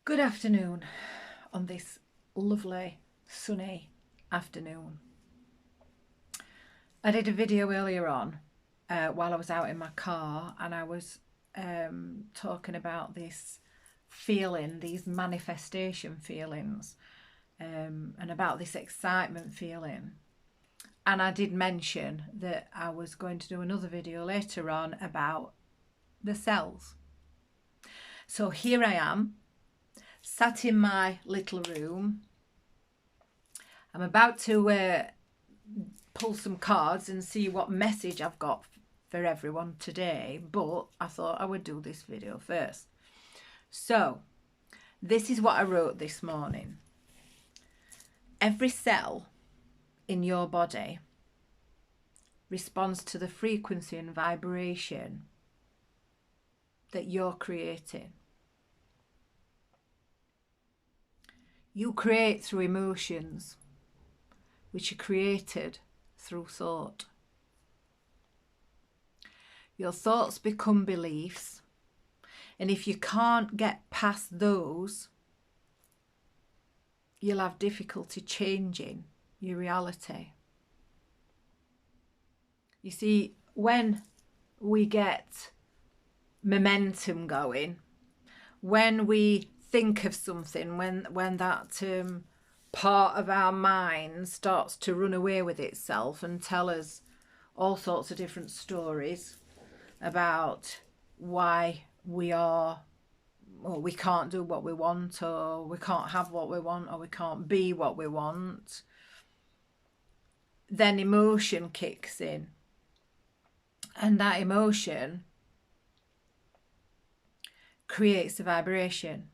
Good afternoon on this lovely sunny afternoon. I did a video earlier on while I was out in my car, and I was talking about this feeling, these manifestation feelings, and about this excitement feeling. And I did mention that I was going to do another video later on about the cells. So here I am, sat in my little room. I'm about to pull some cards and see what message I've got for everyone today, but I thought I would do this video first. So this is what I wrote this morning. Every cell in your body responds to the frequency and vibration that you're creating. You create through emotions, which are created through thought. Your thoughts become beliefs, and if you can't get past those, you'll have difficulty changing your reality. You see, when we get momentum going, when we think of something, when that part of our mind starts to run away with itself and tell us all sorts of different stories about why we are, or we can't do what we want, or we can't have what we want, or we can't be what we want, then emotion kicks in. And that emotion creates a vibration.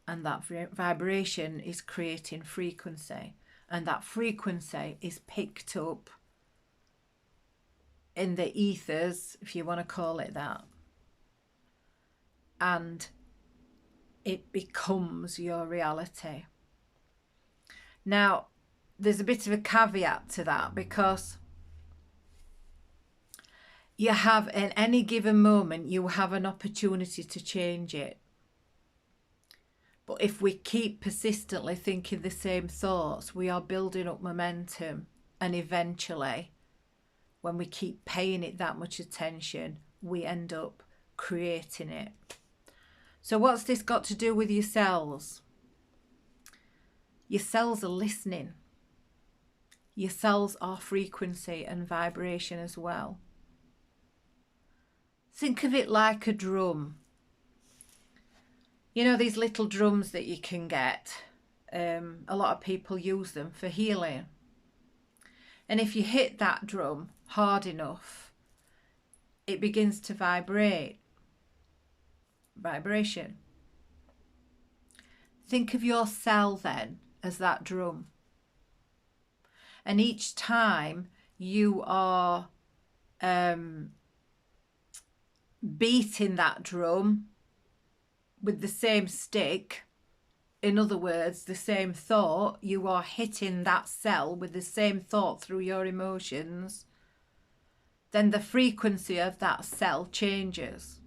And that vibration is creating frequency. And that frequency is picked up in the ethers, if you want to call it that. And it becomes your reality. Now, there's a bit of a caveat to that, because you have, in any given moment, you have an opportunity to change it. But if we keep persistently thinking the same thoughts, we are building up momentum. And eventually, when we keep paying it that much attention, we end up creating it. So what's this got to do with your cells? Your cells are listening. Your cells are frequency and vibration as well. Think of it like a drum. You know, these little drums that you can get, a lot of people use them for healing. And if you hit that drum hard enough, it begins to vibrate. Vibration. Think of your cell then as that drum. And each time you are beating that drum with the same stick, in other words, the same thought, you are hitting that cell with the same thought through your emotions, then the frequency of that cell changes.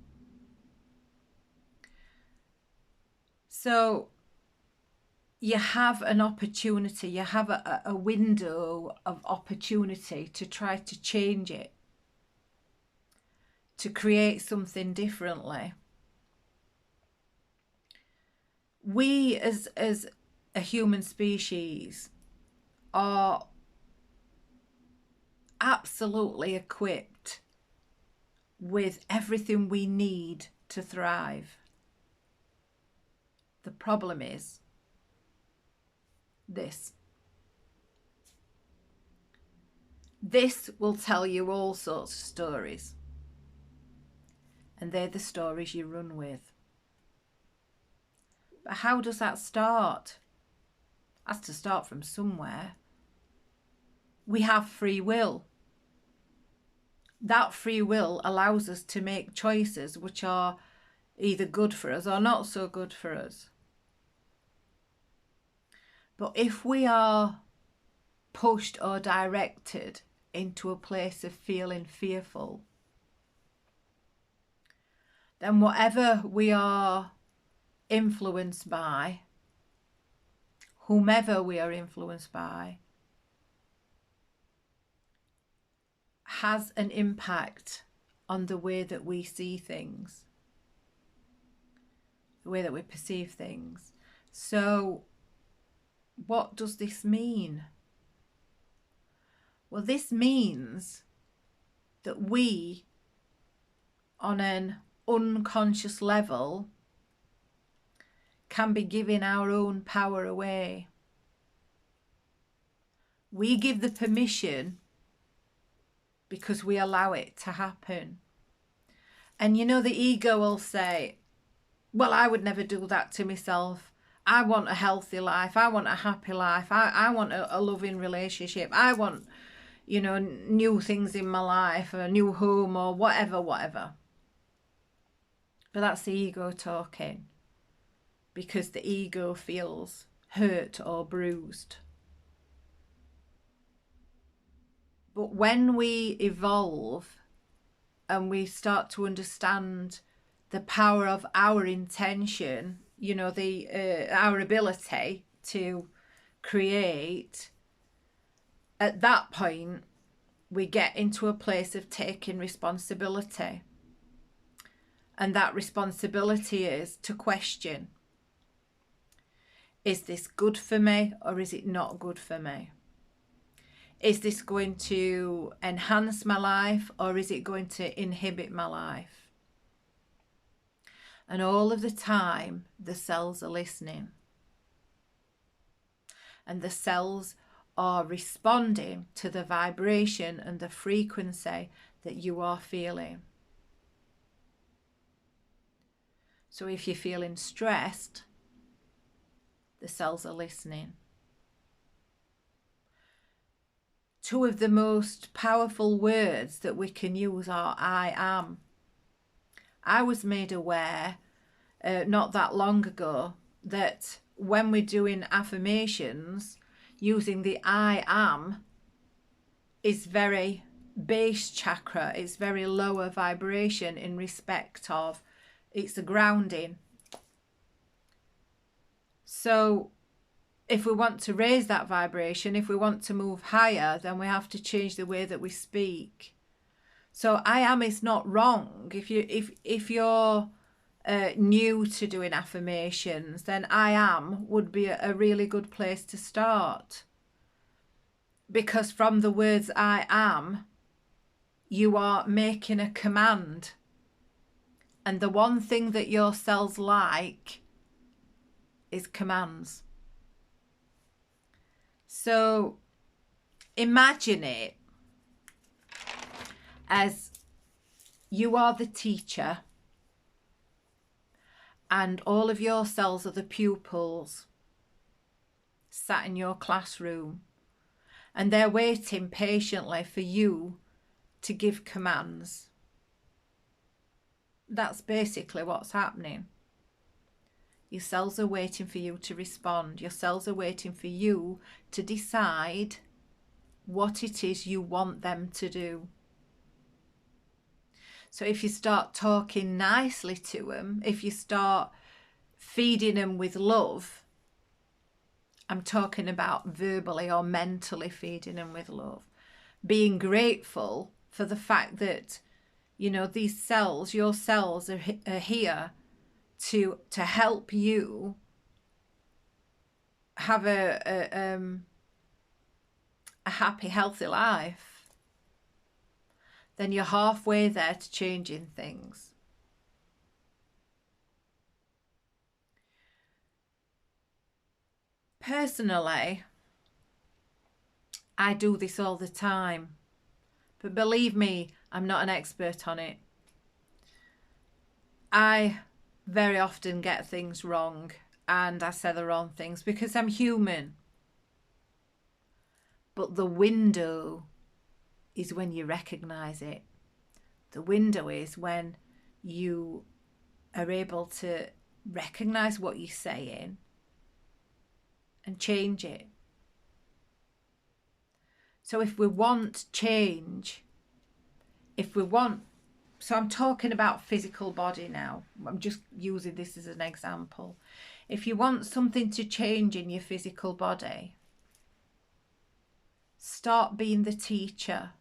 So you have an opportunity, you have a window of opportunity to try to change it, to create something differently. We as a human species are absolutely equipped with everything we need to thrive. The problem is this. This will tell you all sorts of stories. And they're the stories you run with. But how does that start? It has to start from somewhere. We have free will. That free will allows us to make choices which are either good for us or not so good for us. But if we are pushed or directed into a place of feeling fearful, then whatever we are influenced by, whomever we are influenced by, has an impact on the way that we see things, the way that we perceive things. So what does this mean? Well, this means that we, on an unconscious level, can be giving our own power away. We give the permission because we allow it to happen. And you know, the ego will say, well, I would never do that to myself. I want a healthy life. I want a happy life. I want a loving relationship. I want, you know, new things in my life, a new home or whatever. But that's the ego talking, because the ego feels hurt or bruised. But when we evolve and we start to understand the power of our intention, you know, our ability to create, at that point we get into a place of taking responsibility. And that responsibility is to question, is this good for me or is it not good for me? Is this going to enhance my life or is it going to inhibit my life? And all of the time, the cells are listening. And the cells are responding to the vibration and the frequency that you are feeling. So if you're feeling stressed, the cells are listening. Two of the most powerful words that we can use are I am. I was made aware not that long ago that when we're doing affirmations, using the I am is very base chakra. It's very lower vibration in respect of it's a grounding. So if we want to raise that vibration, if we want to move higher, then we have to change the way that we speak. So I am is not wrong. If you're new to doing affirmations, then I am would be a really good place to start. Because from the words I am, you are making a command. And the one thing that your cells like is commands. So imagine it as you are the teacher and all of your cells are the pupils sat in your classroom, and they're waiting patiently for you to give commands. That's basically what's happening. Your cells are waiting for you to respond. Your cells are waiting for you to decide what it is you want them to do. So if you start talking nicely to them, if you start feeding them with love, I'm talking about verbally or mentally feeding them with love, being grateful for the fact that, you know, these cells, your cells are here to help you have a happy, healthy life, then you're halfway there to changing things. Personally, I do this all the time, but believe me, I'm not an expert on it. I very often get things wrong and I say the wrong things because I'm human. But the window is when you recognize it. The window is when you are able to recognize what you're saying and change it. So if we want change, if we want So I'm talking about physical body now. I'm just using this as an example. If you want something to change in your physical body, start being the teacher.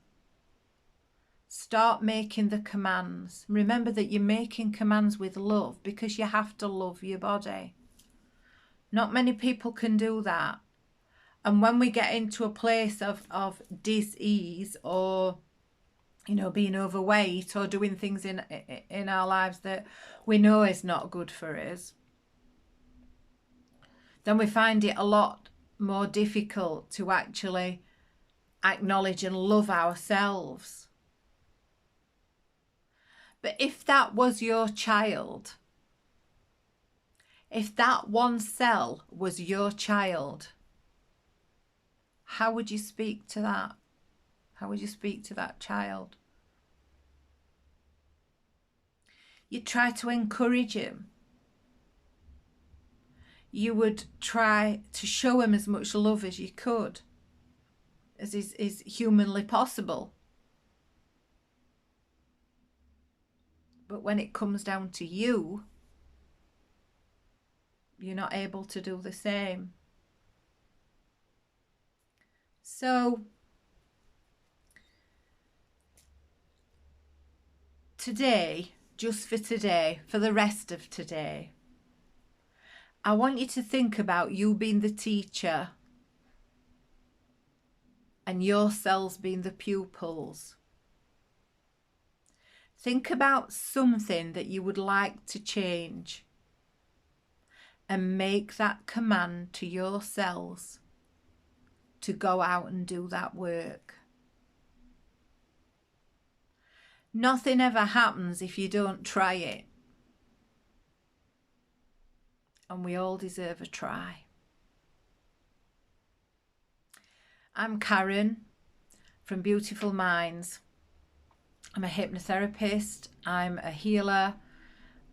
Start making the commands. Remember that you're making commands with love, because you have to love your body. Not many people can do that. And when we get into a place of dis-ease, or being overweight, or doing things in our lives that we know is not good for us, then we find it a lot more difficult to actually acknowledge and love ourselves. But if that was your child, if that one cell was your child, how would you speak to that? How would you speak to that child? You try to encourage him. You would try to show him as much love as you could, as is humanly possible. But when it comes down to you, you're not able to do the same. So today, just for today, for the rest of today, I want you to think about you being the teacher and your cells being the pupils. Think about something that you would like to change and make that command to your cells to go out and do that work. Nothing ever happens if you don't try it. And we all deserve a try. I'm Karen from Beautiful Minds. I'm a hypnotherapist, I'm a healer,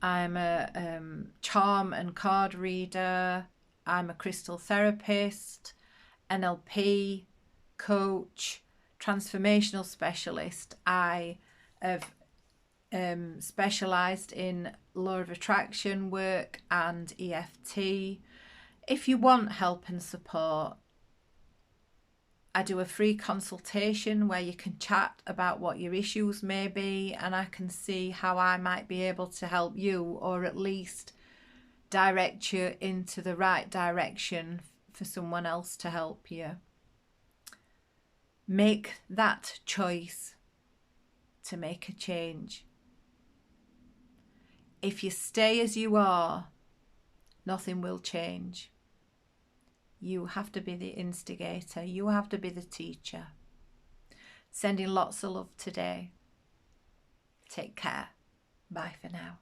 I'm a charm and card reader, I'm a crystal therapist, NLP coach, transformational specialist. I have specialised in law of attraction work and EFT. If you want help and support, I do a free consultation where you can chat about what your issues may be, and I can see how I might be able to help you, or at least direct you into the right direction for someone else to help you. Make that choice to make a change. If you stay as you are, nothing will change. You have to be the instigator. You have to be the teacher. Sending lots of love today. Take care. Bye for now.